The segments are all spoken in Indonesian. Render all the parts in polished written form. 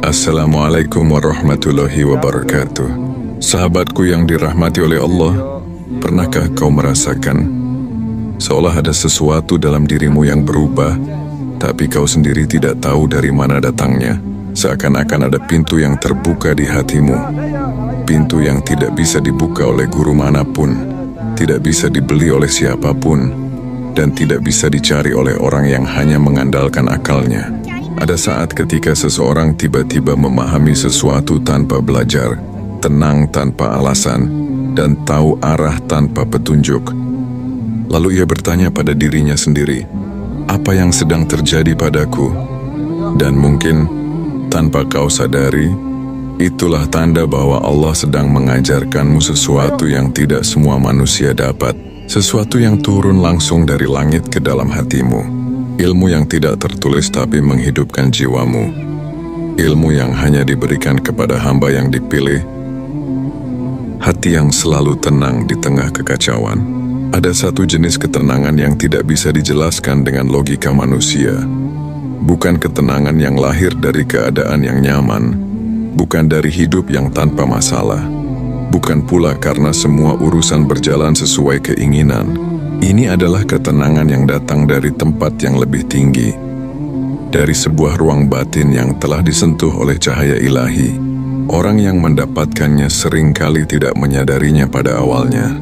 Assalamualaikum warahmatullahi wabarakatuh. Sahabatku yang dirahmati oleh Allah, pernahkah kau merasakan seolah ada sesuatu dalam dirimu yang berubah, tapi kau sendiri tidak tahu dari mana datangnya? Seakan-akan ada pintu yang terbuka di hatimu, pintu yang tidak bisa dibuka oleh guru manapun, tidak bisa dibeli oleh siapapun, dan tidak bisa dicari oleh orang yang hanya mengandalkan akalnya. Ada saat ketika seseorang tiba-tiba memahami sesuatu tanpa belajar, tenang tanpa alasan, dan tahu arah tanpa petunjuk. Lalu ia bertanya pada dirinya sendiri, apa yang sedang terjadi padaku? Dan mungkin tanpa kau sadari, itulah tanda bahwa Allah sedang mengajarkanmu sesuatu yang tidak semua manusia dapat, sesuatu yang turun langsung dari langit ke dalam hatimu. Ilmu yang tidak tertulis tapi menghidupkan jiwamu. Ilmu yang hanya diberikan kepada hamba yang dipilih. Hati yang selalu tenang di tengah kekacauan. Ada satu jenis ketenangan yang tidak bisa dijelaskan dengan logika manusia. Bukan ketenangan yang lahir dari keadaan yang nyaman. Bukan dari hidup yang tanpa masalah. Bukan pula karena semua urusan berjalan sesuai keinginan. Ini adalah ketenangan yang datang dari tempat yang lebih tinggi, dari sebuah ruang batin yang telah disentuh oleh cahaya ilahi. Orang yang mendapatkannya seringkali tidak menyadarinya pada awalnya.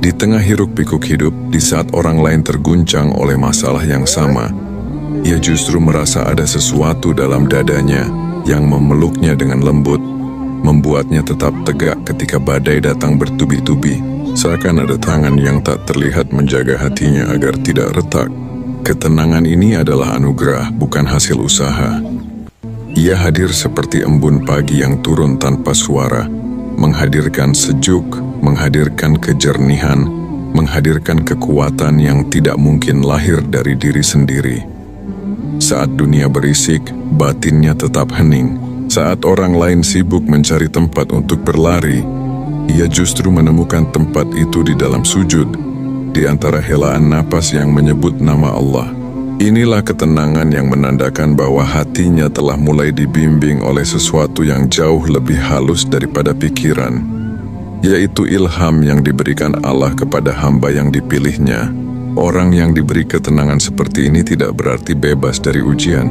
Di tengah hiruk-pikuk hidup, di saat orang lain terguncang oleh masalah yang sama, ia justru merasa ada sesuatu dalam dadanya yang memeluknya dengan lembut, membuatnya tetap tegak ketika badai datang bertubi-tubi. Seakan ada tangan yang tak terlihat menjaga hatinya agar tidak retak. Ketenangan ini adalah anugerah, bukan hasil usaha. Ia hadir seperti embun pagi yang turun tanpa suara, menghadirkan sejuk, menghadirkan kejernihan, menghadirkan kekuatan yang tidak mungkin lahir dari diri sendiri. Saat dunia berisik, batinnya tetap hening. Saat orang lain sibuk mencari tempat untuk berlari, ia justru menemukan tempat itu di dalam sujud, di antara helaan napas yang menyebut nama Allah. Inilah ketenangan yang menandakan bahwa hatinya telah mulai dibimbing oleh sesuatu yang jauh lebih halus daripada pikiran, yaitu ilham yang diberikan Allah kepada hamba yang dipilihnya. Orang yang diberi ketenangan seperti ini tidak berarti bebas dari ujian.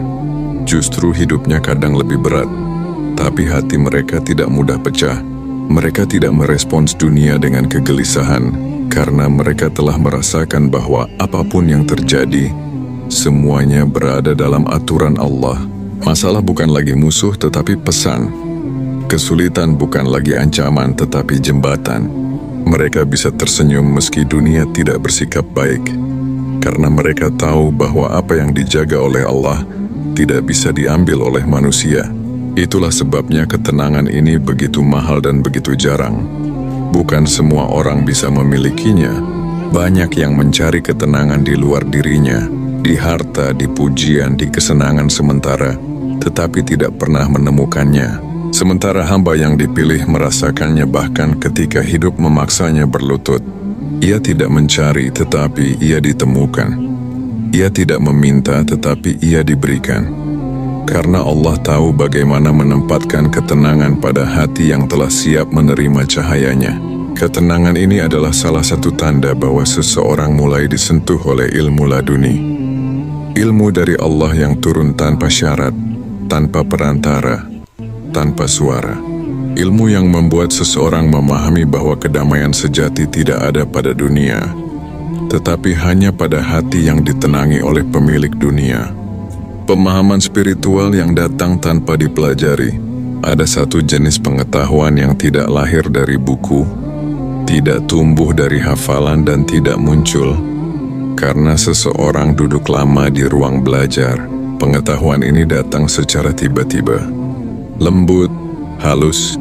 Justru hidupnya kadang lebih berat, tapi hati mereka tidak mudah pecah. Mereka tidak merespons dunia dengan kegelisahan, karena mereka telah merasakan bahwa apapun yang terjadi, semuanya berada dalam aturan Allah. Masalah bukan lagi musuh tetapi pesan. Kesulitan bukan lagi ancaman tetapi jembatan. Mereka bisa tersenyum meski dunia tidak bersikap baik, karena mereka tahu bahwa apa yang dijaga oleh Allah tidak bisa diambil oleh manusia. Itulah sebabnya ketenangan ini begitu mahal dan begitu jarang. Bukan semua orang bisa memilikinya. Banyak yang mencari ketenangan di luar dirinya, di harta, di pujian, di kesenangan sementara, tetapi tidak pernah menemukannya. Sementara hamba yang dipilih merasakannya bahkan ketika hidup memaksanya berlutut. Ia tidak mencari tetapi ia ditemukan. Ia tidak meminta tetapi ia diberikan. Karena Allah tahu bagaimana menempatkan ketenangan pada hati yang telah siap menerima cahayanya. Ketenangan ini adalah salah satu tanda bahwa seseorang mulai disentuh oleh ilmu laduni. Ilmu dari Allah yang turun tanpa syarat, tanpa perantara, tanpa suara. Ilmu yang membuat seseorang memahami bahwa kedamaian sejati tidak ada pada dunia, tetapi hanya pada hati yang ditenangi oleh pemilik dunia. Pemahaman spiritual yang datang tanpa dipelajari. Ada satu jenis pengetahuan yang tidak lahir dari buku, tidak tumbuh dari hafalan dan tidak muncul karena seseorang duduk lama di ruang belajar. Pengetahuan ini datang secara tiba-tiba, lembut, halus,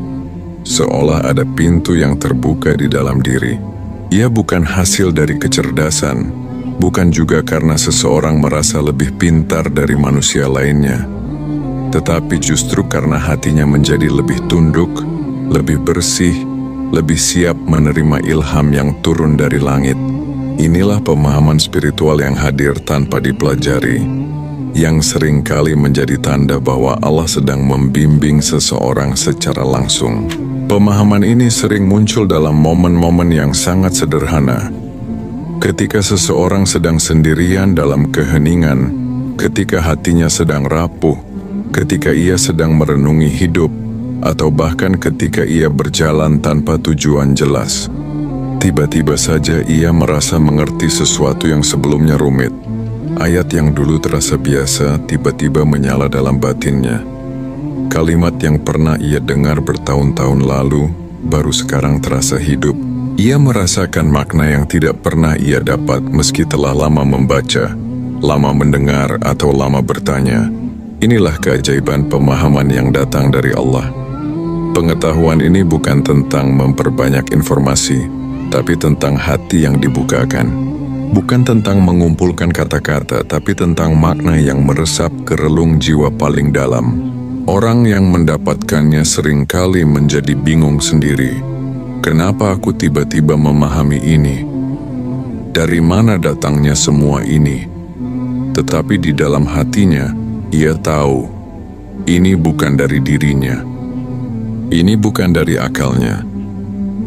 seolah ada pintu yang terbuka di dalam diri. Ia bukan hasil dari kecerdasan, bukan juga karena seseorang merasa lebih pintar dari manusia lainnya, tetapi justru karena hatinya menjadi lebih tunduk, lebih bersih, lebih siap menerima ilham yang turun dari langit. Inilah pemahaman spiritual yang hadir tanpa dipelajari. yang seringkali menjadi tanda bahwa Allah sedang membimbing seseorang secara langsung. Pemahaman ini sering muncul dalam momen-momen yang sangat sederhana. Ketika seseorang sedang sendirian dalam keheningan, ketika hatinya sedang rapuh, ketika ia sedang merenungi hidup, atau bahkan ketika ia berjalan tanpa tujuan jelas. Tiba-tiba saja ia merasa mengerti sesuatu yang sebelumnya rumit. Ayat yang dulu terasa biasa tiba-tiba menyala dalam batinnya. Kalimat yang pernah ia dengar bertahun-tahun lalu baru sekarang terasa hidup. Ia merasakan makna yang tidak pernah ia dapat meski telah lama membaca, lama mendengar, atau lama bertanya. Inilah keajaiban pemahaman yang datang dari Allah. Pengetahuan ini bukan tentang memperbanyak informasi, tapi tentang hati yang dibukakan. Bukan tentang mengumpulkan kata-kata, tapi tentang makna yang meresap ke relung jiwa paling dalam. Orang yang mendapatkannya seringkali menjadi bingung sendiri. Kenapa aku tiba-tiba memahami ini? Dari mana datangnya semua ini? Tetapi di dalam hatinya, ia tahu, ini bukan dari dirinya. Ini bukan dari akalnya.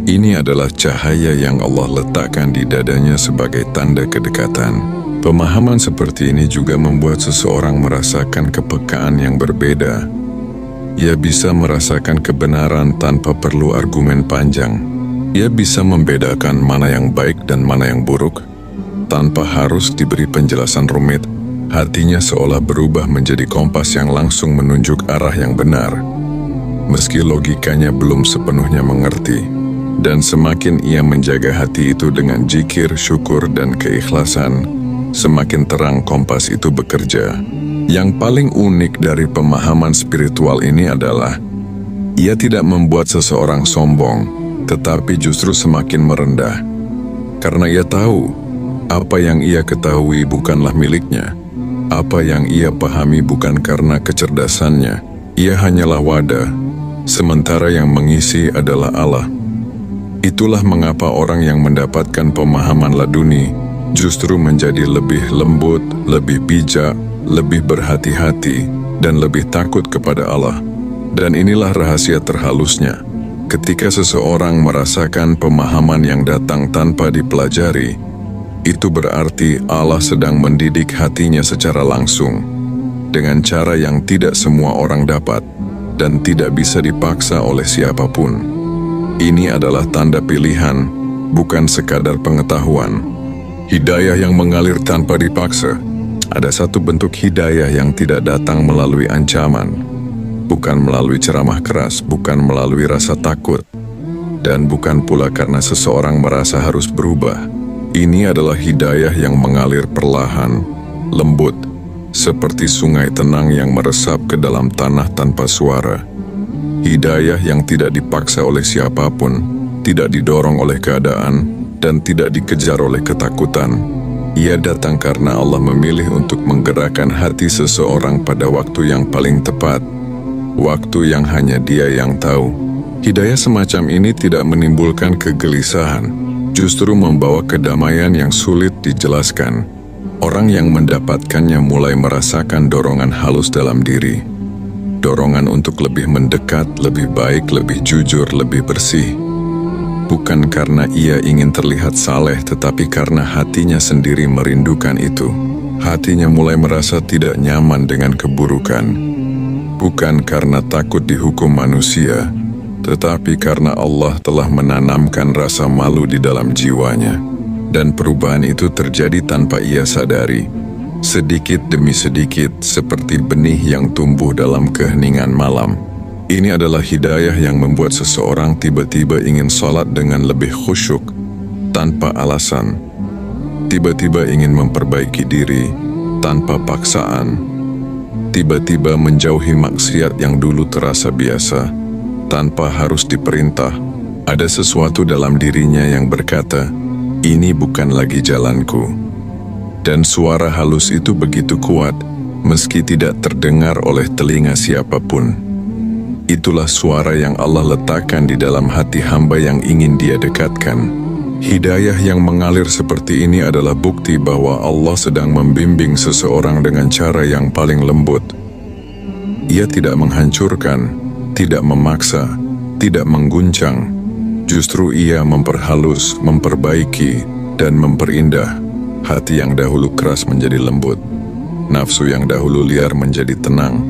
Ini adalah cahaya yang Allah letakkan di dadanya sebagai tanda kedekatan. Pemahaman seperti ini juga membuat seseorang merasakan kepekaan yang berbeda. Ia bisa merasakan kebenaran tanpa perlu argumen panjang. Ia bisa membedakan mana yang baik dan mana yang buruk, tanpa harus diberi penjelasan rumit. Hatinya seolah berubah menjadi kompas yang langsung menunjuk arah yang benar, meski logikanya belum sepenuhnya mengerti. Dan semakin ia menjaga hati itu dengan zikir, syukur, dan keikhlasan, semakin terang kompas itu bekerja. Yang paling unik dari pemahaman spiritual ini adalah, ia tidak membuat seseorang sombong, tetapi justru semakin merendah. Karena ia tahu, apa yang ia ketahui bukanlah miliknya. Apa yang ia pahami bukan karena kecerdasannya. Ia hanyalah wadah, sementara yang mengisi adalah Allah. Itulah mengapa orang yang mendapatkan pemahaman laduni justru menjadi lebih lembut, lebih bijak, lebih berhati-hati, dan lebih takut kepada Allah. Dan inilah rahasia terhalusnya. Ketika seseorang merasakan pemahaman yang datang tanpa dipelajari, itu berarti Allah sedang mendidik hatinya secara langsung, dengan cara yang tidak semua orang dapat, dan tidak bisa dipaksa oleh siapapun. Ini adalah tanda pilihan, bukan sekadar pengetahuan. Hidayah yang mengalir tanpa dipaksa. Ada satu bentuk hidayah yang tidak datang melalui ancaman, bukan melalui ceramah keras, bukan melalui rasa takut, dan bukan pula karena seseorang merasa harus berubah. Ini adalah hidayah yang mengalir perlahan, lembut, seperti sungai tenang yang meresap ke dalam tanah tanpa suara. Hidayah yang tidak dipaksa oleh siapapun, tidak didorong oleh keadaan, dan tidak dikejar oleh ketakutan. Ia datang karena Allah memilih untuk menggerakkan hati seseorang pada waktu yang paling tepat, waktu yang hanya Dia yang tahu. Hidayah semacam ini tidak menimbulkan kegelisahan, justru membawa kedamaian yang sulit dijelaskan. Orang yang mendapatkannya mulai merasakan dorongan halus dalam diri. Dorongan untuk lebih mendekat, lebih baik, lebih jujur, lebih bersih. Bukan karena ia ingin terlihat saleh, tetapi karena hatinya sendiri merindukan itu. Hatinya mulai merasa tidak nyaman dengan keburukan. Bukan karena takut dihukum manusia, tetapi karena Allah telah menanamkan rasa malu di dalam jiwanya. Dan perubahan itu terjadi tanpa ia sadari. Sedikit demi sedikit, seperti benih yang tumbuh dalam keheningan malam. Ini adalah hidayah yang membuat seseorang tiba-tiba ingin sholat dengan lebih khusyuk, tanpa alasan. Tiba-tiba ingin memperbaiki diri, tanpa paksaan. Tiba-tiba menjauhi maksiat yang dulu terasa biasa, tanpa harus diperintah. Ada sesuatu dalam dirinya yang berkata, ini bukan lagi jalanku. Dan suara halus itu begitu kuat, meski tidak terdengar oleh telinga siapapun. Itulah suara yang Allah letakkan di dalam hati hamba yang ingin Dia dekatkan. Hidayah yang mengalir seperti ini adalah bukti bahwa Allah sedang membimbing seseorang dengan cara yang paling lembut. Ia tidak menghancurkan, tidak memaksa, tidak mengguncang. Justru ia memperhalus, memperbaiki, dan memperindah. Hati yang dahulu keras menjadi lembut. Nafsu yang dahulu liar menjadi tenang.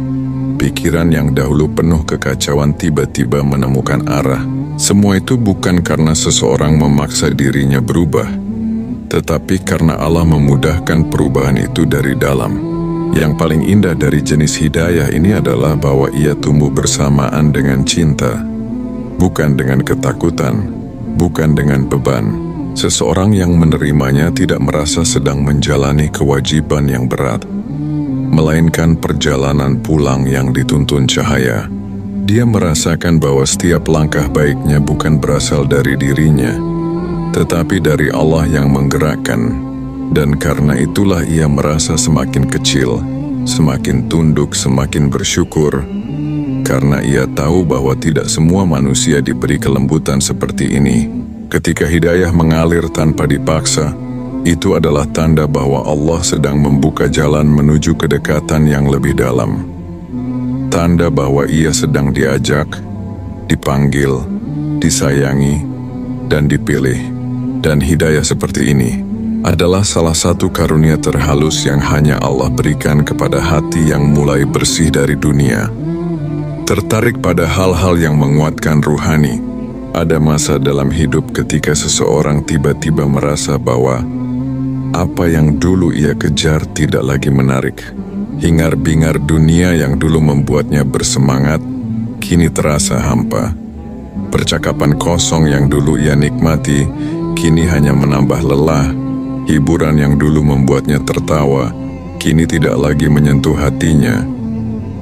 Pikiran yang dahulu penuh kekacauan tiba-tiba menemukan arah. Semua itu bukan karena seseorang memaksa dirinya berubah, tetapi karena Allah memudahkan perubahan itu dari dalam. Yang paling indah dari jenis hidayah ini adalah bahwa ia tumbuh bersamaan dengan cinta, bukan dengan ketakutan, bukan dengan beban. Seseorang yang menerimanya tidak merasa sedang menjalani kewajiban yang berat, melainkan perjalanan pulang yang dituntun cahaya. Dia merasakan bahwa setiap langkah baiknya bukan berasal dari dirinya, tetapi dari Allah yang menggerakkan. Dan karena itulah ia merasa semakin kecil, semakin tunduk, semakin bersyukur, karena ia tahu bahwa tidak semua manusia diberi kelembutan seperti ini. Ketika hidayah mengalir tanpa dipaksa, itu adalah tanda bahwa Allah sedang membuka jalan menuju kedekatan yang lebih dalam. Tanda bahwa ia sedang diajak, dipanggil, disayangi, dan dipilih. Dan hidayah seperti ini adalah salah satu karunia terhalus yang hanya Allah berikan kepada hati yang mulai bersih dari dunia, tertarik pada hal-hal yang menguatkan ruhani. Ada masa dalam hidup ketika seseorang tiba-tiba merasa bahwa apa yang dulu ia kejar tidak lagi menarik. Hingar-bingar dunia yang dulu membuatnya bersemangat, kini terasa hampa. Percakapan kosong yang dulu ia nikmati, kini hanya menambah lelah. Hiburan yang dulu membuatnya tertawa, kini tidak lagi menyentuh hatinya.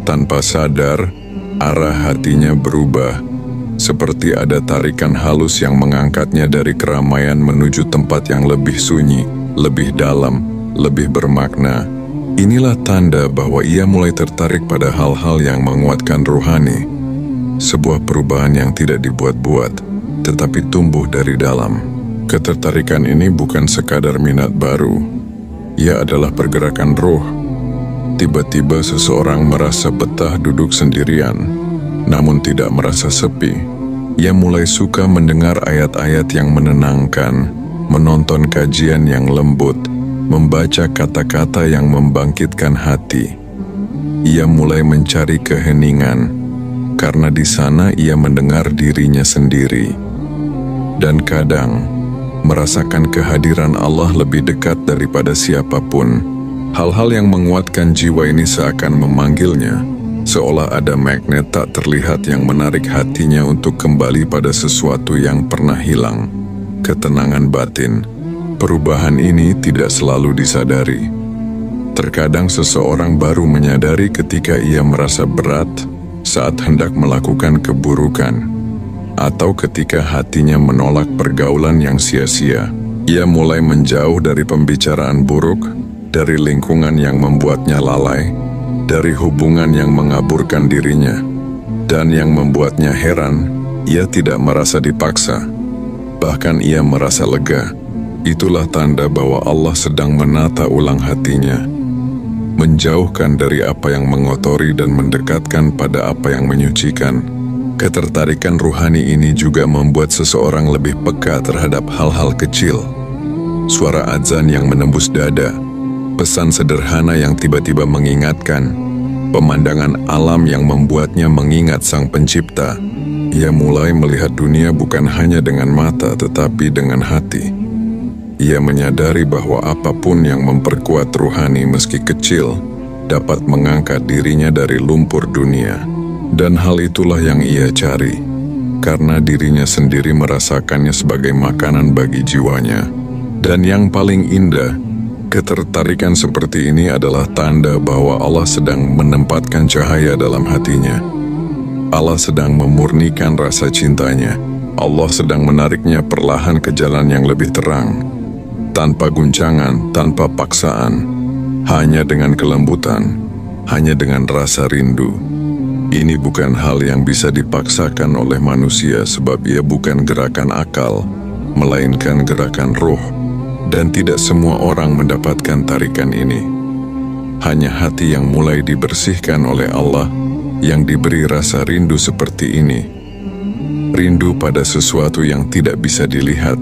Tanpa sadar, arah hatinya berubah, seperti ada tarikan halus yang mengangkatnya dari keramaian menuju tempat yang lebih sunyi, lebih dalam, lebih bermakna. Inilah tanda bahwa ia mulai tertarik pada hal-hal yang menguatkan ruhani. Sebuah perubahan yang tidak dibuat-buat, tetapi tumbuh dari dalam. Ketertarikan ini bukan sekadar minat baru. Ia adalah pergerakan roh. Tiba-tiba seseorang merasa betah duduk sendirian, namun tidak merasa sepi. Ia mulai suka mendengar ayat-ayat yang menenangkan, menonton kajian yang lembut, membaca kata-kata yang membangkitkan hati. Ia mulai mencari keheningan, karena di sana ia mendengar dirinya sendiri. Dan kadang, merasakan kehadiran Allah lebih dekat daripada siapapun. Hal-hal yang menguatkan jiwa ini seakan memanggilnya, seolah ada magnet tak terlihat yang menarik hatinya untuk kembali pada sesuatu yang pernah hilang. Ketenangan batin. Perubahan ini tidak selalu disadari. Terkadang seseorang baru menyadari ketika ia merasa berat saat hendak melakukan keburukan, atau ketika hatinya menolak pergaulan yang sia-sia. Ia mulai menjauh dari pembicaraan buruk, dari lingkungan yang membuatnya lalai, dari hubungan yang mengaburkan dirinya, dan yang membuatnya heran, ia tidak merasa dipaksa. Bahkan ia merasa lega. Itulah tanda bahwa Allah sedang menata ulang hatinya, menjauhkan dari apa yang mengotori dan mendekatkan pada apa yang menyucikan. Ketertarikan ruhani ini juga membuat seseorang lebih peka terhadap hal-hal kecil. Suara azan yang menembus dada, pesan sederhana yang tiba-tiba mengingatkan, pemandangan alam yang membuatnya mengingat Sang Pencipta. Ia mulai melihat dunia bukan hanya dengan mata tetapi dengan hati. Ia menyadari bahwa apapun yang memperkuat ruhani meski kecil dapat mengangkat dirinya dari lumpur dunia. Dan hal itulah yang ia cari, karena dirinya sendiri merasakannya sebagai makanan bagi jiwanya. Dan yang paling indah, ketertarikan seperti ini adalah tanda bahwa Allah sedang menempatkan cahaya dalam hatinya. Allah sedang memurnikan rasa cintanya. Allah sedang menariknya perlahan ke jalan yang lebih terang. Tanpa guncangan, tanpa paksaan, hanya dengan kelembutan, hanya dengan rasa rindu. Ini bukan hal yang bisa dipaksakan oleh manusia sebab ia bukan gerakan akal, melainkan gerakan ruh, dan tidak semua orang mendapatkan tarikan ini. Hanya hati yang mulai dibersihkan oleh Allah yang diberi rasa rindu seperti ini. Rindu pada sesuatu yang tidak bisa dilihat,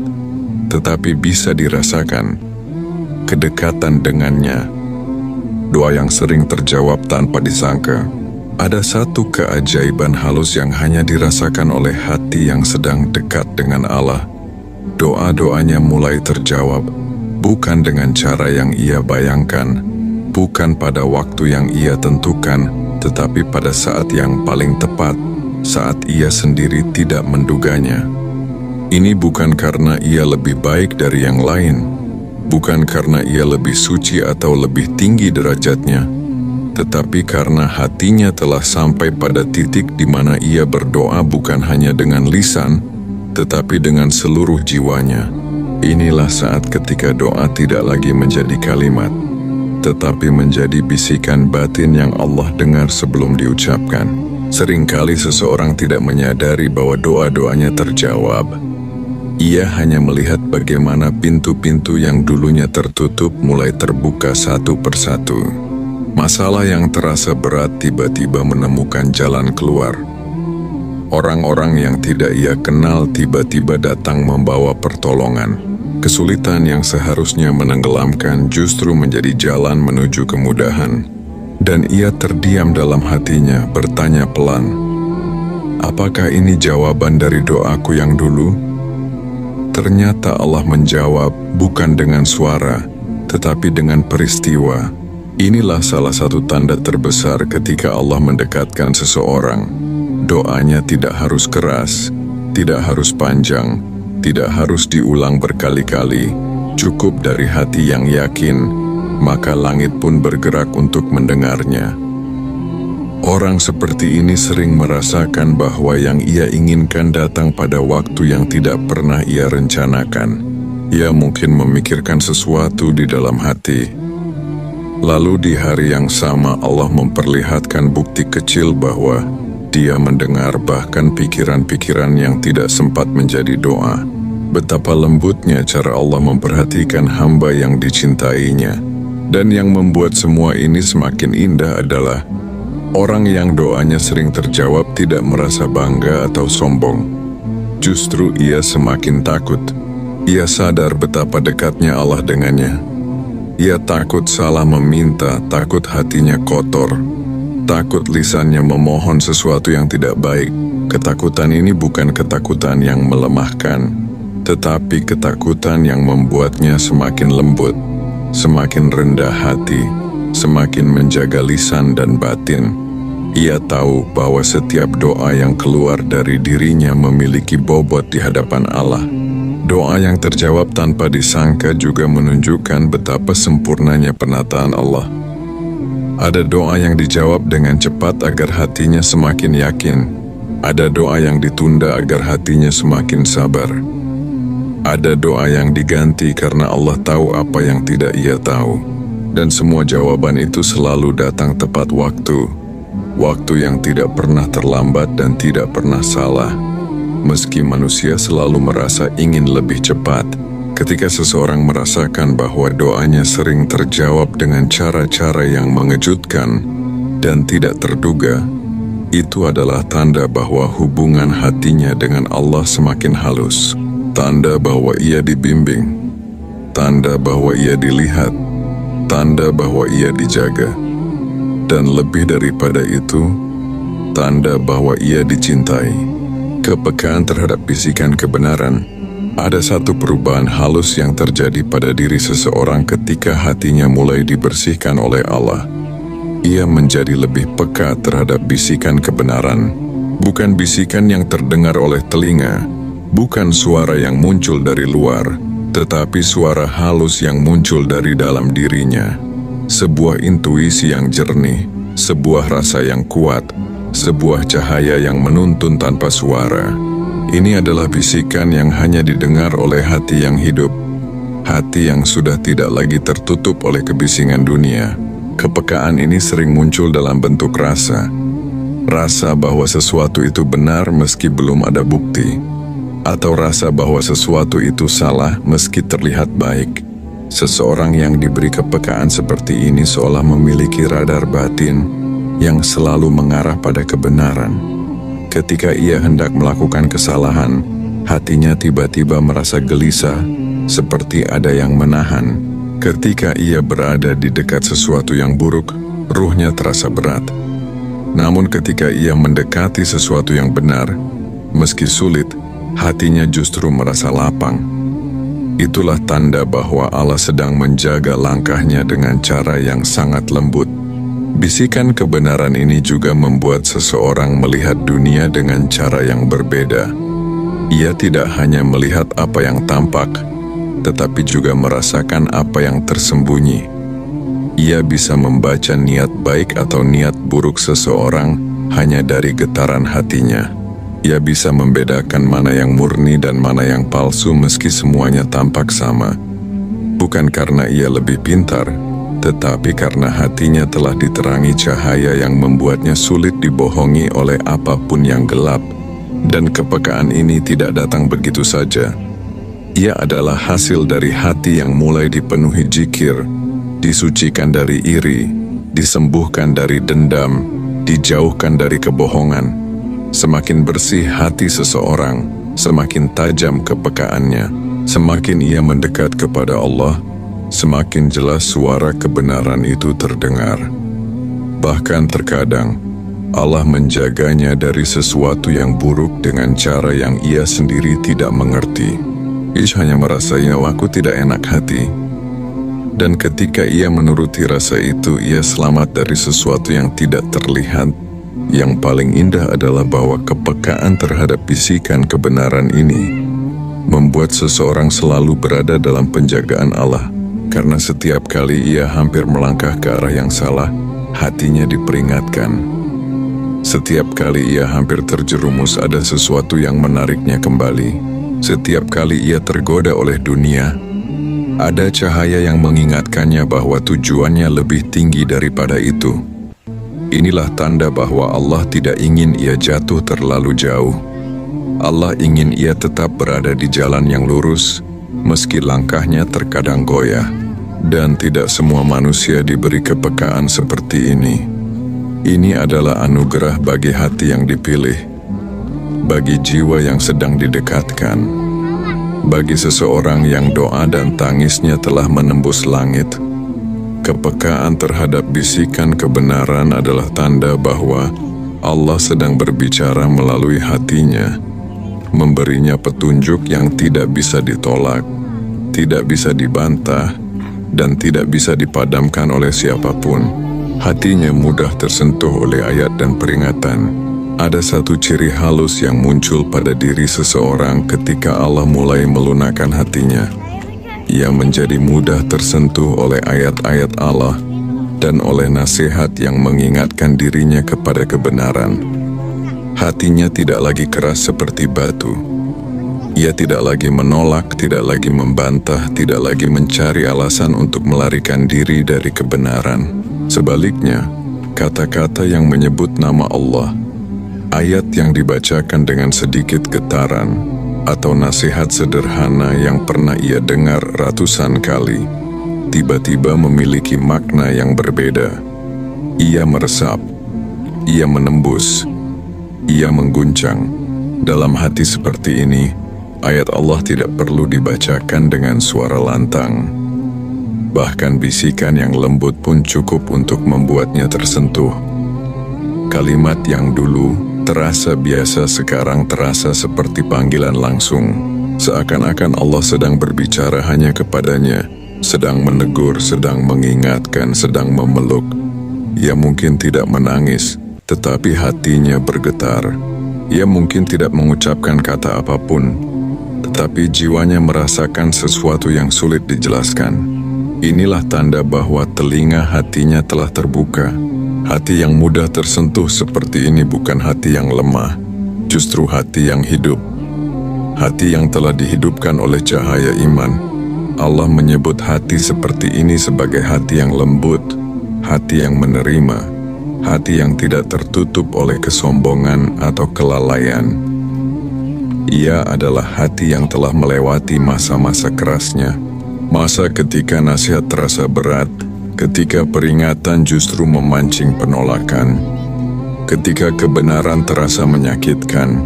tetapi bisa dirasakan. Kedekatan dengannya. Doa yang sering terjawab tanpa disangka. Ada satu keajaiban halus yang hanya dirasakan oleh hati yang sedang dekat dengan Allah. Doa-doanya mulai terjawab, bukan dengan cara yang ia bayangkan, bukan pada waktu yang ia tentukan, tetapi pada saat yang paling tepat, saat ia sendiri tidak menduganya. Ini bukan karena ia lebih baik dari yang lain, bukan karena ia lebih suci atau lebih tinggi derajatnya, tetapi karena hatinya telah sampai pada titik di mana ia berdoa bukan hanya dengan lisan, tetapi dengan seluruh jiwanya. Inilah saat ketika doa tidak lagi menjadi kalimat, tetapi menjadi bisikan batin yang Allah dengar sebelum diucapkan. Seringkali seseorang tidak menyadari bahwa doa-doanya terjawab. Ia hanya melihat bagaimana pintu-pintu yang dulunya tertutup mulai terbuka satu persatu. Masalah yang terasa berat tiba-tiba menemukan jalan keluar. Orang-orang yang tidak ia kenal tiba-tiba datang membawa pertolongan. Kesulitan yang seharusnya menenggelamkan justru menjadi jalan menuju kemudahan. Dan ia terdiam dalam hatinya, bertanya pelan, apakah ini jawaban dari doaku yang dulu? Ternyata Allah menjawab bukan dengan suara, tetapi dengan peristiwa. Inilah salah satu tanda terbesar ketika Allah mendekatkan seseorang. Doanya tidak harus keras, tidak harus panjang, tidak harus diulang berkali-kali. Cukup dari hati yang yakin, maka langit pun bergerak untuk mendengarnya. Orang seperti ini sering merasakan bahwa yang ia inginkan datang pada waktu yang tidak pernah ia rencanakan. Ia mungkin memikirkan sesuatu di dalam hati. Lalu di hari yang sama Allah memperlihatkan bukti kecil bahwa Dia mendengar bahkan pikiran-pikiran yang tidak sempat menjadi doa. Betapa lembutnya cara Allah memperhatikan hamba yang dicintainya. Dan yang membuat semua ini semakin indah adalah orang yang doanya sering terjawab tidak merasa bangga atau sombong. Justru ia semakin takut. Ia sadar betapa dekatnya Allah dengannya. Ia takut salah meminta, takut hatinya kotor, takut lisannya memohon sesuatu yang tidak baik. Ketakutan ini bukan ketakutan yang melemahkan, tetapi ketakutan yang membuatnya semakin lembut, semakin rendah hati, semakin menjaga lisan dan batin. Ia tahu bahwa setiap doa yang keluar dari dirinya memiliki bobot di hadapan Allah. Doa yang terjawab tanpa disangka juga menunjukkan betapa sempurnanya penataan Allah. Ada doa yang dijawab dengan cepat agar hatinya semakin yakin. Ada doa yang ditunda agar hatinya semakin sabar. Ada doa yang diganti karena Allah tahu apa yang tidak ia tahu. Dan semua jawaban itu selalu datang tepat waktu. Waktu yang tidak pernah terlambat dan tidak pernah salah. Meski manusia selalu merasa ingin lebih cepat, ketika seseorang merasakan bahwa doanya sering terjawab dengan cara-cara yang mengejutkan dan tidak terduga, itu adalah tanda bahwa hubungan hatinya dengan Allah semakin halus. Tanda bahwa ia dibimbing, tanda bahwa ia dilihat, tanda bahwa ia dijaga. Dan lebih daripada itu, tanda bahwa ia dicintai. Kepekaan terhadap bisikan kebenaran. Ada satu perubahan halus yang terjadi pada diri seseorang ketika hatinya mulai dibersihkan oleh Allah. Ia menjadi lebih peka terhadap bisikan kebenaran. Bukan bisikan yang terdengar oleh telinga, bukan suara yang muncul dari luar, tetapi suara halus yang muncul dari dalam dirinya. Sebuah intuisi yang jernih, sebuah rasa yang kuat, sebuah cahaya yang menuntun tanpa suara. Ini adalah bisikan yang hanya didengar oleh hati yang hidup, hati yang sudah tidak lagi tertutup oleh kebisingan dunia. Kepekaan ini sering muncul dalam bentuk rasa. Rasa bahwa sesuatu itu benar meski belum ada bukti. atau rasa bahwa sesuatu itu salah meski terlihat baik. Seseorang yang diberi kepekaan seperti ini seolah memiliki radar batin yang selalu mengarah pada kebenaran. Ketika ia hendak melakukan kesalahan, hatinya tiba-tiba merasa gelisah, seperti ada yang menahan. Ketika ia berada di dekat sesuatu yang buruk, ruhnya terasa berat. Namun ketika ia mendekati sesuatu yang benar, meski sulit, hatinya justru merasa lapang. Itulah tanda bahwa Allah sedang menjaga langkahnya dengan cara yang sangat lembut. Bisikan kebenaran ini juga membuat seseorang melihat dunia dengan cara yang berbeda. Ia tidak hanya melihat apa yang tampak, tetapi juga merasakan apa yang tersembunyi. Ia bisa membaca niat baik atau niat buruk seseorang hanya dari getaran hatinya. Ia bisa membedakan mana yang murni dan mana yang palsu meski semuanya tampak sama. Bukan karena ia lebih pintar, tetapi karena hatinya telah diterangi cahaya yang membuatnya sulit dibohongi oleh apapun yang gelap. Dan kepekaan ini tidak datang begitu saja. Ia adalah hasil dari hati yang mulai dipenuhi zikir, disucikan dari iri, disembuhkan dari dendam, dijauhkan dari kebohongan. Semakin bersih hati seseorang, semakin tajam kepekaannya. Semakin ia mendekat kepada Allah, semakin jelas suara kebenaran itu terdengar. Bahkan terkadang, Allah menjaganya dari sesuatu yang buruk dengan cara yang ia sendiri tidak mengerti. Ia hanya merasa, aku tidak enak hati. Dan ketika ia menuruti rasa itu, ia selamat dari sesuatu yang tidak terlihat. Yang paling indah adalah bahwa kepekaan terhadap bisikan kebenaran ini membuat seseorang selalu berada dalam penjagaan Allah. Karena setiap kali ia hampir melangkah ke arah yang salah, hatinya diperingatkan. Setiap kali ia hampir terjerumus, ada sesuatu yang menariknya kembali. Setiap kali ia tergoda oleh dunia, ada cahaya yang mengingatkannya bahwa tujuannya lebih tinggi daripada itu. Inilah tanda bahwa Allah tidak ingin ia jatuh terlalu jauh. Allah ingin ia tetap berada di jalan yang lurus, meski langkahnya terkadang goyah. Dan tidak semua manusia diberi kepekaan seperti ini. Ini adalah anugerah bagi hati yang dipilih, bagi jiwa yang sedang didekatkan, bagi seseorang yang doa dan tangisnya telah menembus langit. Kepekaan terhadap bisikan kebenaran adalah tanda bahwa Allah sedang berbicara melalui hatinya, memberinya petunjuk yang tidak bisa ditolak, tidak bisa dibantah, dan tidak bisa dipadamkan oleh siapapun. Hatinya mudah tersentuh oleh ayat dan peringatan. Ada satu ciri halus yang muncul pada diri seseorang ketika Allah mulai melunakkan hatinya. Ia menjadi mudah tersentuh oleh ayat-ayat Allah dan oleh nasihat yang mengingatkan dirinya kepada kebenaran. Hatinya tidak lagi keras seperti batu. Ia tidak lagi menolak, tidak lagi membantah, tidak lagi mencari alasan untuk melarikan diri dari kebenaran. Sebaliknya, kata-kata yang menyebut nama Allah, ayat yang dibacakan dengan sedikit getaran, atau nasihat sederhana yang pernah ia dengar ratusan kali, tiba-tiba memiliki makna yang berbeda. Ia meresap, ia menembus, ia mengguncang. Dalam hati seperti ini, ayat Allah tidak perlu dibacakan dengan suara lantang. Bahkan bisikan yang lembut pun cukup untuk membuatnya tersentuh. Kalimat yang dulu terasa biasa sekarang terasa seperti panggilan langsung. Seakan-akan Allah sedang berbicara hanya kepadanya, sedang menegur, sedang mengingatkan, sedang memeluk. Ia mungkin tidak menangis, tetapi hatinya bergetar. Ia mungkin tidak mengucapkan kata apapun, tetapi jiwanya merasakan sesuatu yang sulit dijelaskan. Inilah tanda bahwa telinga hatinya telah terbuka. Hati yang mudah tersentuh seperti ini bukan hati yang lemah, justru hati yang hidup. Hati yang telah dihidupkan oleh cahaya iman. Allah menyebut hati seperti ini sebagai hati yang lembut, hati yang menerima, hati yang tidak tertutup oleh kesombongan atau kelalaian. Ia adalah hati yang telah melewati masa-masa kerasnya. Masa ketika nasihat terasa berat, ketika peringatan justru memancing penolakan, ketika kebenaran terasa menyakitkan.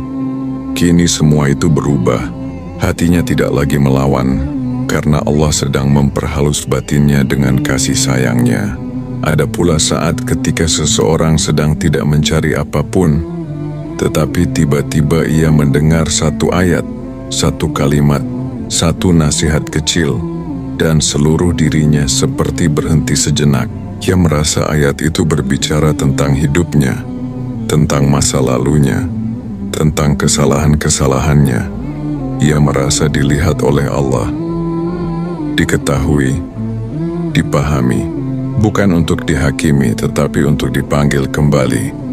Kini semua itu berubah. Hatinya tidak lagi melawan, karena Allah sedang memperhalus batinnya dengan kasih sayangnya. Ada pula saat ketika seseorang sedang tidak mencari apapun, tetapi tiba-tiba ia mendengar satu ayat, satu kalimat, satu nasihat kecil, dan seluruh dirinya seperti berhenti sejenak. Ia merasa ayat itu berbicara tentang hidupnya, tentang masa lalunya, tentang kesalahan-kesalahannya. Ia merasa dilihat oleh Allah, diketahui, dipahami, bukan untuk dihakimi tetapi untuk dipanggil kembali.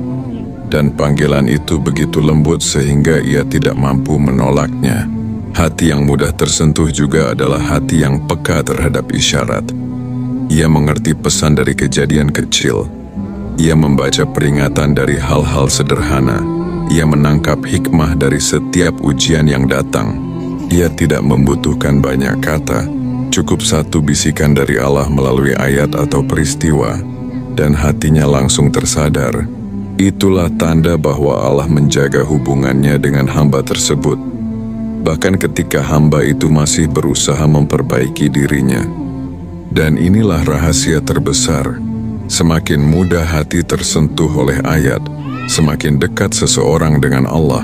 Dan panggilan itu begitu lembut sehingga ia tidak mampu menolaknya. Hati yang mudah tersentuh juga adalah hati yang peka terhadap isyarat. Ia mengerti pesan dari kejadian kecil. Ia membaca peringatan dari hal-hal sederhana. Ia menangkap hikmah dari setiap ujian yang datang. Ia tidak membutuhkan banyak kata, cukup satu bisikan dari Allah melalui ayat atau peristiwa, dan hatinya langsung tersadar. Itulah tanda bahwa Allah menjaga hubungannya dengan hamba tersebut, bahkan ketika hamba itu masih berusaha memperbaiki dirinya. Dan inilah rahasia terbesar. Semakin mudah hati tersentuh oleh ayat, semakin dekat seseorang dengan Allah,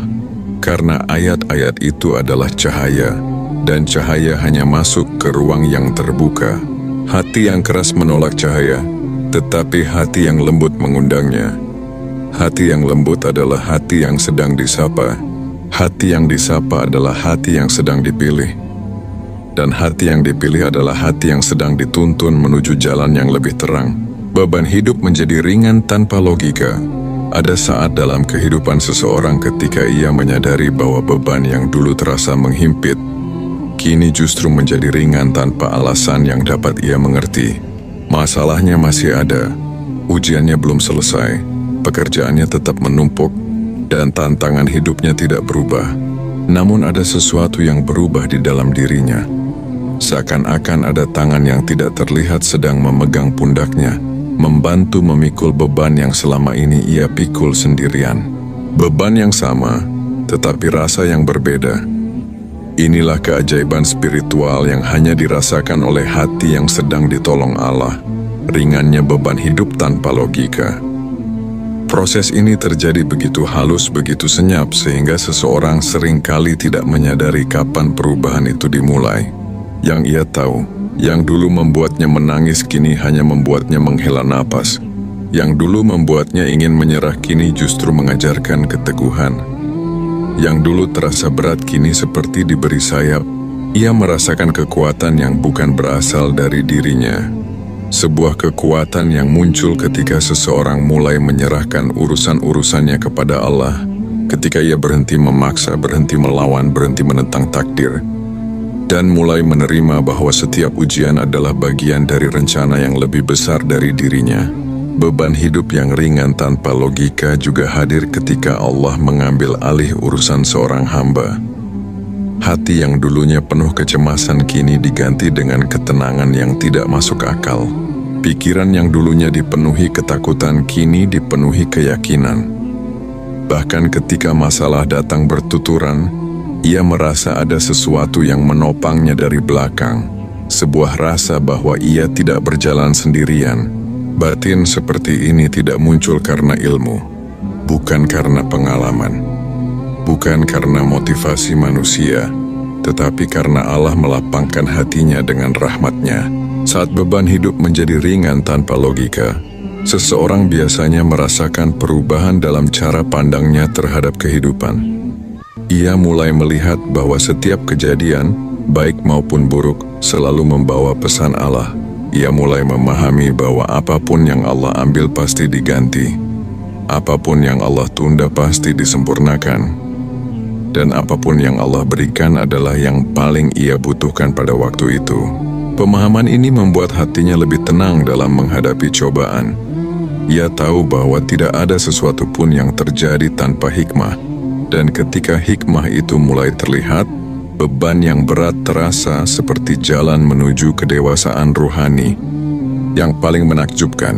karena ayat-ayat itu adalah cahaya, dan cahaya hanya masuk ke ruang yang terbuka. Hati yang keras menolak cahaya, tetapi hati yang lembut mengundangnya. Hati yang lembut adalah hati yang sedang disapa. Hati yang disapa adalah hati yang sedang dipilih. Dan hati yang dipilih adalah hati yang sedang dituntun menuju jalan yang lebih terang. Beban hidup menjadi ringan tanpa logika. Ada saat dalam kehidupan seseorang ketika ia menyadari bahwa beban yang dulu terasa menghimpit, kini justru menjadi ringan tanpa alasan yang dapat ia mengerti. Masalahnya masih ada, ujiannya belum selesai, pekerjaannya tetap menumpuk, dan tantangan hidupnya tidak berubah. Namun ada sesuatu yang berubah di dalam dirinya. Seakan-akan ada tangan yang tidak terlihat sedang memegang pundaknya, membantu memikul beban yang selama ini ia pikul sendirian. Beban yang sama, tetapi rasa yang berbeda. Inilah keajaiban spiritual yang hanya dirasakan oleh hati yang sedang ditolong Allah. Ringannya beban hidup tanpa logika. Proses ini terjadi begitu halus, begitu senyap, sehingga seseorang seringkali tidak menyadari kapan perubahan itu dimulai. Yang ia tahu, yang dulu membuatnya menangis kini hanya membuatnya menghela napas. Yang dulu membuatnya ingin menyerah kini justru mengajarkan keteguhan. Yang dulu terasa berat kini seperti diberi sayap. Ia merasakan kekuatan yang bukan berasal dari dirinya. Sebuah kekuatan yang muncul ketika seseorang mulai menyerahkan urusan-urusannya kepada Allah. Ketika ia berhenti memaksa, berhenti melawan, berhenti menentang takdir, dan mulai menerima bahwa setiap ujian adalah bagian dari rencana yang lebih besar dari dirinya. Beban hidup yang ringan tanpa logika juga hadir ketika Allah mengambil alih urusan seorang hamba. Hati yang dulunya penuh kecemasan kini diganti dengan ketenangan yang tidak masuk akal. Pikiran yang dulunya dipenuhi ketakutan kini dipenuhi keyakinan. Bahkan ketika masalah datang bertuturan, ia merasa ada sesuatu yang menopangnya dari belakang. Sebuah rasa bahwa ia tidak berjalan sendirian. Batin seperti ini tidak muncul karena ilmu, bukan karena pengalaman, bukan karena motivasi manusia, tetapi karena Allah melapangkan hatinya dengan rahmat-Nya. Saat beban hidup menjadi ringan tanpa logika, seseorang biasanya merasakan perubahan dalam cara pandangnya terhadap kehidupan. Ia mulai melihat bahwa setiap kejadian, baik maupun buruk, selalu membawa pesan Allah. Ia mulai memahami bahwa apapun yang Allah ambil pasti diganti. Apapun yang Allah tunda pasti disempurnakan. Dan apapun yang Allah berikan adalah yang paling ia butuhkan pada waktu itu. Pemahaman ini membuat hatinya lebih tenang dalam menghadapi cobaan. Ia tahu bahwa tidak ada sesuatu pun yang terjadi tanpa hikmah. Dan ketika hikmah itu mulai terlihat, beban yang berat terasa seperti jalan menuju kedewasaan ruhani. Yang paling menakjubkan,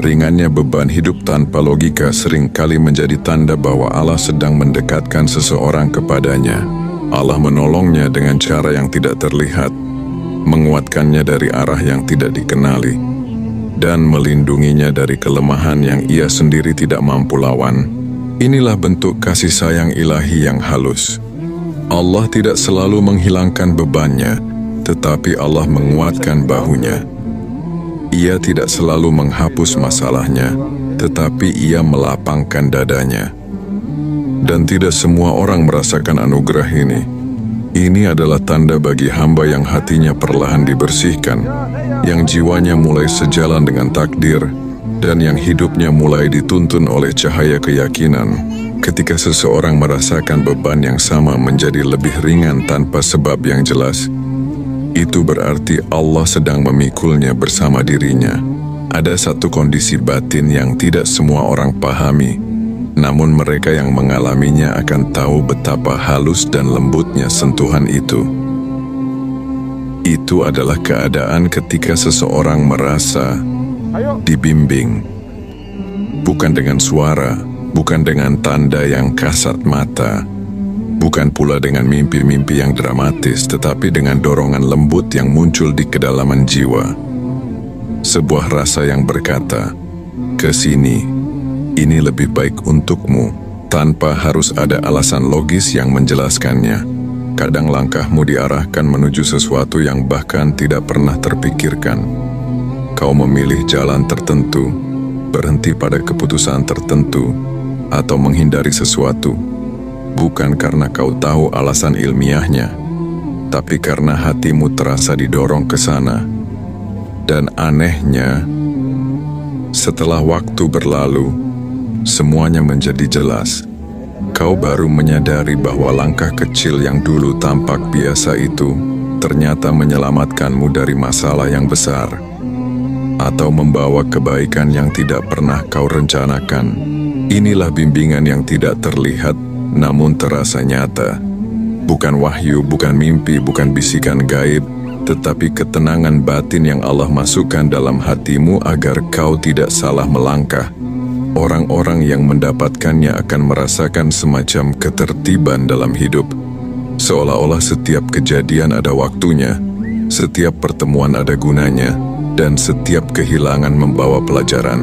ringannya beban hidup tanpa logika seringkali menjadi tanda bahwa Allah sedang mendekatkan seseorang kepadanya. Allah menolongnya dengan cara yang tidak terlihat, menguatkannya dari arah yang tidak dikenali, dan melindunginya dari kelemahan yang ia sendiri tidak mampu lawan. Inilah bentuk kasih sayang ilahi yang halus. Allah tidak selalu menghilangkan bebannya, tetapi Allah menguatkan bahunya. Ia tidak selalu menghapus masalahnya, tetapi ia melapangkan dadanya. Dan tidak semua orang merasakan anugerah ini. Ini adalah tanda bagi hamba yang hatinya perlahan dibersihkan, yang jiwanya mulai sejalan dengan takdir, dan yang hidupnya mulai dituntun oleh cahaya keyakinan. Ketika seseorang merasakan beban yang sama menjadi lebih ringan tanpa sebab yang jelas, itu berarti Allah sedang memikulnya bersama dirinya. Ada satu kondisi batin yang tidak semua orang pahami, namun mereka yang mengalaminya akan tahu betapa halus dan lembutnya sentuhan itu. Itu adalah keadaan ketika seseorang merasa dibimbing, bukan dengan suara, bukan dengan tanda yang kasat mata, bukan pula dengan mimpi-mimpi yang dramatis, tetapi dengan dorongan lembut yang muncul di kedalaman jiwa. Sebuah rasa yang berkata, "Ke sini, ini lebih baik untukmu," tanpa harus ada alasan logis yang menjelaskannya. Kadang langkahmu diarahkan menuju sesuatu yang bahkan tidak pernah terpikirkan. Kau memilih jalan tertentu, berhenti pada keputusan tertentu, atau menghindari sesuatu, bukan karena kau tahu alasan ilmiahnya, tapi karena hatimu terasa didorong ke sana. Dan anehnya, setelah waktu berlalu, semuanya menjadi jelas. Kau baru menyadari bahwa langkah kecil yang dulu tampak biasa itu ternyata menyelamatkanmu dari masalah yang besar, atau membawa kebaikan yang tidak pernah kau rencanakan. Inilah bimbingan yang tidak terlihat, namun terasa nyata. Bukan wahyu, bukan mimpi, bukan bisikan gaib, tetapi ketenangan batin yang Allah masukkan dalam hatimu agar kau tidak salah melangkah. Orang-orang yang mendapatkannya akan merasakan semacam ketertiban dalam hidup. Seolah-olah setiap kejadian ada waktunya, setiap pertemuan ada gunanya, dan setiap kehilangan membawa pelajaran.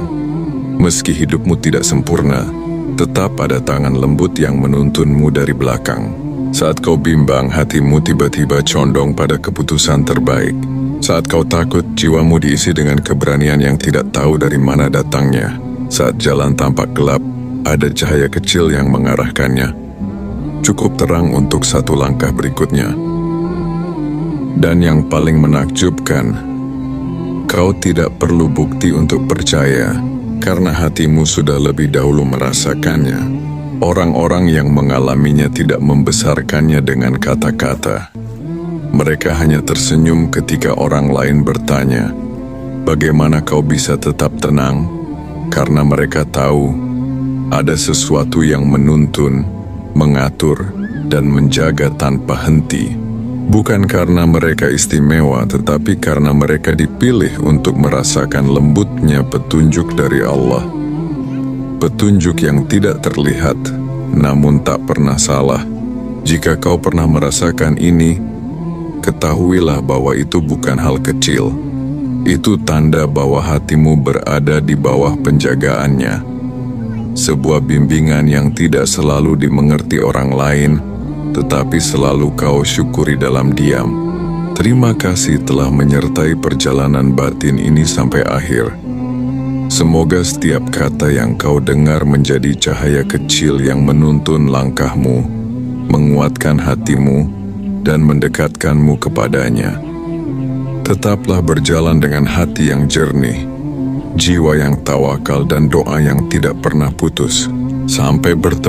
Meski hidupmu tidak sempurna, tetap ada tangan lembut yang menuntunmu dari belakang. Saat kau bimbang, hatimu tiba-tiba condong pada keputusan terbaik. Saat kau takut, jiwamu diisi dengan keberanian yang tidak tahu dari mana datangnya. Saat jalan tampak gelap, ada cahaya kecil yang mengarahkannya. Cukup terang untuk satu langkah berikutnya. Dan yang paling menakjubkan, kau tidak perlu bukti untuk percaya, karena hatimu sudah lebih dahulu merasakannya. Orang-orang yang mengalaminya tidak membesarkannya dengan kata-kata. Mereka hanya tersenyum ketika orang lain bertanya, "Bagaimana kau bisa tetap tenang?" Karena mereka tahu ada sesuatu yang menuntun, mengatur, dan menjaga tanpa henti. Bukan karena mereka istimewa, tetapi karena mereka dipilih untuk merasakan lembutnya petunjuk dari Allah. Petunjuk yang tidak terlihat, namun tak pernah salah. Jika kau pernah merasakan ini, ketahuilah bahwa itu bukan hal kecil. Itu tanda bahwa hatimu berada di bawah penjagaannya. Sebuah bimbingan yang tidak selalu dimengerti orang lain, tetapi selalu kau syukuri dalam diam. Terima kasih telah menyertai perjalanan batin ini sampai akhir. Semoga setiap kata yang kau dengar menjadi cahaya kecil yang menuntun langkahmu, menguatkan hatimu, dan mendekatkanmu kepadanya. Tetaplah berjalan dengan hati yang jernih, jiwa yang tawakal, dan doa yang tidak pernah putus. Sampai bertemu.